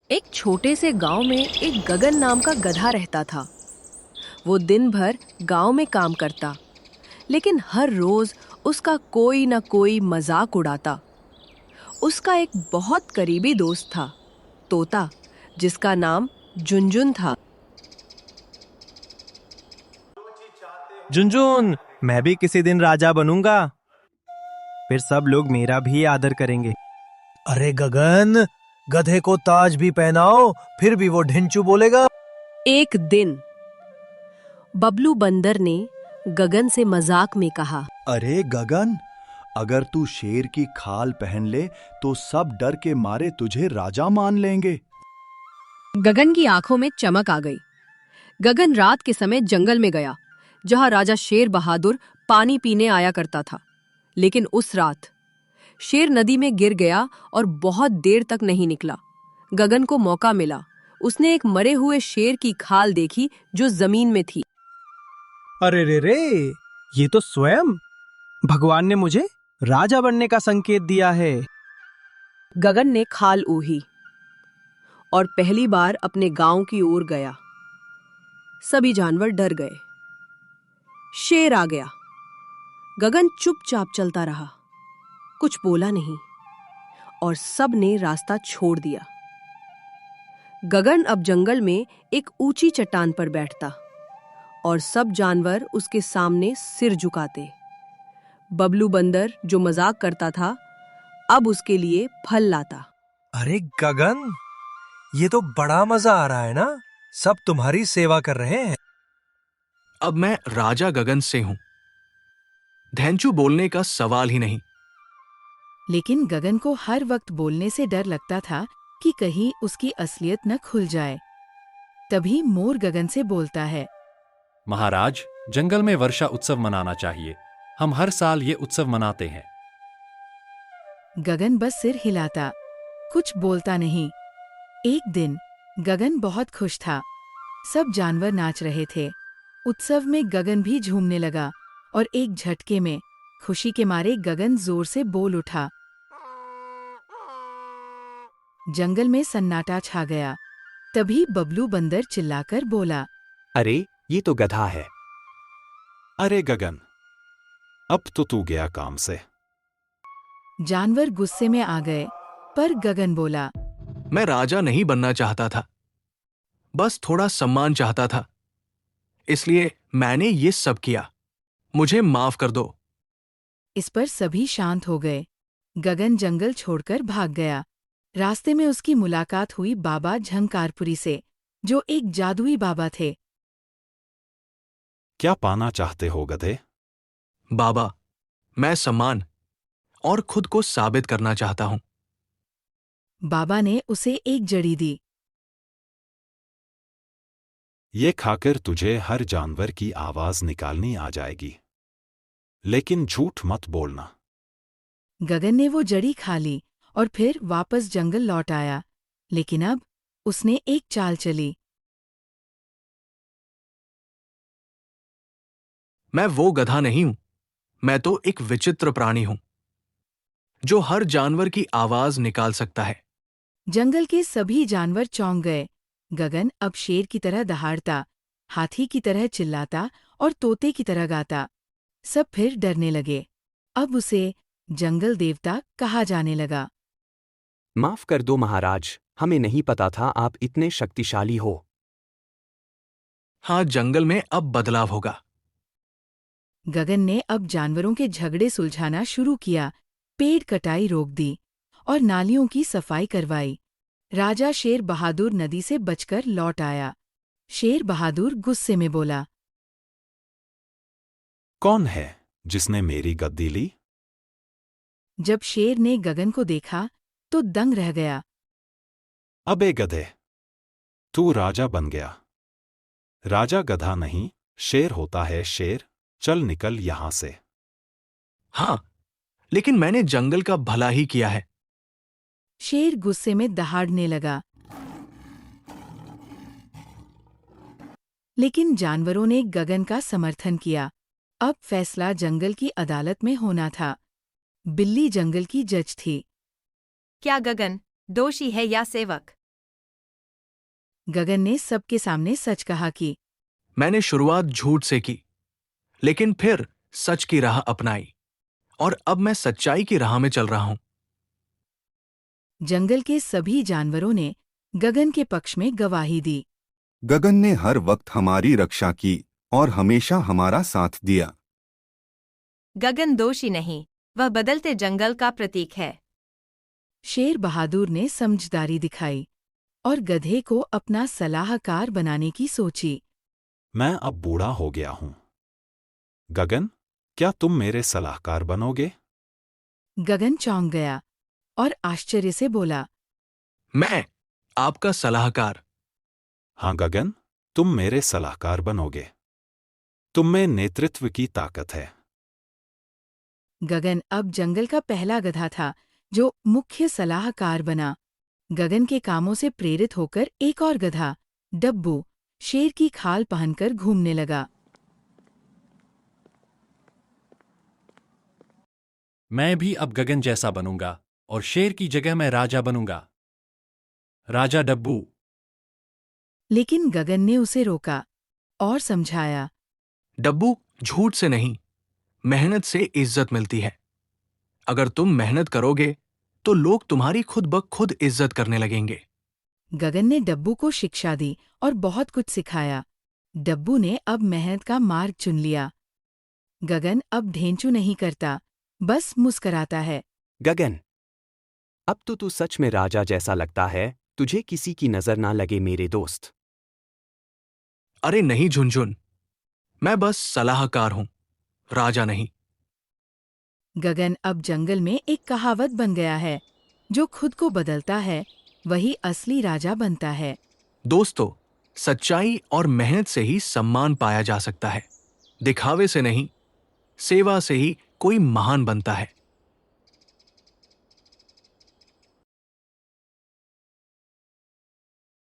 एक छोटे से गांव में एक गगन नाम का गधा रहता था। वो दिन भर गांव में काम करता, लेकिन हर रोज उसका कोई न कोई मजाक उड़ाता। उसका एक बहुत करीबी दोस्त था, तोता, जिसका नाम झुनझुन था। झुनझुन, मैं भी किसी दिन राजा बनूंगा। फिर सब लोग मेरा भी आदर करेंगे। अरे गगन, गधे को ताज भी पहनाओ, फिर भी वो ढिंचू बोलेगा। एक दिन बबलू बंदर ने गगन से मजाक में कहा, अरे गगन, अगर तू शेर की खाल पहन ले तो सब डर के मारे तुझे राजा मान लेंगे। गगन की आंखों में चमक आ गई। गगन रात के समय जंगल में गया, जहां राजा शेर बहादुर पानी पीने आया करता था। लेकिन उस रात शेर नदी में गिर गया और बहुत देर तक नहीं निकला। गगन को मौका मिला। उसने एक मरे हुए शेर की खाल देखी जो जमीन में थी। अरे रे रे, ये तो स्वयं भगवान ने मुझे राजा बनने का संकेत दिया है। गगन ने खाल ऊही और पहली बार अपने गांव की ओर गया। सभी जानवर डर गए। शेर आ गया। गगन चुपचाप चलता रहा, कुछ बोला नहीं, और सब ने रास्ता छोड़ दिया। गगन अब जंगल में एक ऊंची चट्टान पर बैठता और सब जानवर उसके सामने सिर झुकाते। बबलू बंदर, जो मजाक करता था, अब उसके लिए फल लाता। अरे गगन, ये तो बड़ा मजा आ रहा है ना। सब तुम्हारी सेवा कर रहे हैं। अब मैं राजा गगन से हूं। धेंचू बोलने का सवाल ही नहीं। लेकिन गगन को हर वक्त बोलने से डर लगता था कि कहीं उसकी असलियत न खुल जाए। तभी मोर गगन से बोलता है, महाराज, जंगल में वर्षा उत्सव मनाना चाहिए। हम हर साल ये उत्सव मनाते हैं। गगन बस सिर हिलाता, कुछ बोलता नहीं। एक दिन गगन बहुत खुश था। सब जानवर नाच रहे थे। उत्सव में गगन भी झूमने लगा और एक झटके में खुशी के मारे गगन जोर से बोल उठा। जंगल में सन्नाटा छा गया। तभी बबलू बंदर चिल्लाकर बोला, अरे ये तो गधा है। अरे गगन, अब तो तू गया काम से। जानवर गुस्से में आ गए, पर गगन बोला, मैं राजा नहीं बनना चाहता था, बस थोड़ा सम्मान चाहता था, इसलिए मैंने ये सब किया। मुझे माफ कर दो। इस पर सभी शांत हो गए। गगन जंगल छोड़कर भाग गया। रास्ते में उसकी मुलाकात हुई बाबा झंकारपुरी से, जो एक जादुई बाबा थे। क्या पाना चाहते हो गधे? बाबा, मैं सम्मान और खुद को साबित करना चाहता हूं। बाबा ने उसे एक जड़ी दी। ये खाकर तुझे हर जानवर की आवाज निकालनी आ जाएगी, लेकिन झूठ मत बोलना। गगन ने वो जड़ी खा ली और फिर वापस जंगल लौट आया। लेकिन अब उसने एक चाल चली। मैं वो गधा नहीं हूं, मैं तो एक विचित्र प्राणी हूं, जो हर जानवर की आवाज निकाल सकता है। जंगल के सभी जानवर चौंक गए। गगन अब शेर की तरह दहाड़ता, हाथी की तरह चिल्लाता और तोते की तरह गाता। सब फिर डरने लगे। अब उसे जंगल देवता कहा जाने लगा। माफ कर दो महाराज, हमें नहीं पता था आप इतने शक्तिशाली हो। हाँ, जंगल में अब बदलाव होगा। गगन ने अब जानवरों के झगड़े सुलझाना शुरू किया, पेड़ कटाई रोक दी और नालियों की सफाई करवाई। राजा शेर बहादुर नदी से बचकर लौट आया। शेर बहादुर गुस्से में बोला, कौन है जिसने मेरी गद्दी ली? जब शेर ने गगन को देखा तो दंग रह गया। अबे गधे, तू राजा बन गया। राजा गधा नहीं, शेर होता है शेर। चल निकल यहां से। हाँ, लेकिन मैंने जंगल का भला ही किया है। शेर गुस्से में दहाड़ने लगा। लेकिन जानवरों ने गगन का समर्थन किया। अब फैसला जंगल की अदालत में होना था। बिल्ली जंगल की जज थी। क्या गगन दोषी है या सेवक? गगन ने सबके सामने सच कहा कि मैंने शुरुआत झूठ से की, लेकिन फिर सच की राह अपनाई और अब मैं सच्चाई की राह में चल रहा हूं। जंगल के सभी जानवरों ने गगन के पक्ष में गवाही दी। गगन ने हर वक्त हमारी रक्षा की और हमेशा हमारा साथ दिया। गगन दोषी नहीं, वह बदलते जंगल का प्रतीक है। शेर बहादुर ने समझदारी दिखाई और गधे को अपना सलाहकार बनाने की सोची। मैं अब बूढ़ा हो गया हूं। गगन, क्या तुम मेरे सलाहकार बनोगे? गगन चौंक गया और आश्चर्य से बोला, मैं आपका सलाहकार? हाँ गगन, तुम मेरे सलाहकार बनोगे। तुम में नेतृत्व की ताकत है। गगन अब जंगल का पहला गधा था जो मुख्य सलाहकार बना। गगन के कामों से प्रेरित होकर एक और गधा, डब्बू, शेर की खाल पहनकर घूमने लगा। मैं भी अब गगन जैसा बनूंगा और शेर की जगह मैं राजा बनूंगा, राजा डब्बू। लेकिन गगन ने उसे रोका और समझाया, डब्बू, झूठ से नहीं, मेहनत से इज्जत मिलती है। अगर तुम मेहनत करोगे तो लोग तुम्हारी खुद ब खुद इज्जत करने लगेंगे। गगन ने डब्बू को शिक्षा दी और बहुत कुछ सिखाया। डब्बू ने अब मेहनत का मार्ग चुन लिया। गगन अब ढेंचू नहीं करता, बस मुस्कराता है। गगन, अब तो तू सच में राजा जैसा लगता है। तुझे किसी की नजर ना लगे मेरे दोस्त। अरे नहीं झुनझुन, मैं बस सलाहकार हूं, राजा नहीं। गगन अब जंगल में एक कहावत बन गया है, जो खुद को बदलता है वही असली राजा बनता है। दोस्तों, सच्चाई और मेहनत से ही सम्मान पाया जा सकता है। दिखावे से नहीं, सेवा से ही कोई महान बनता है।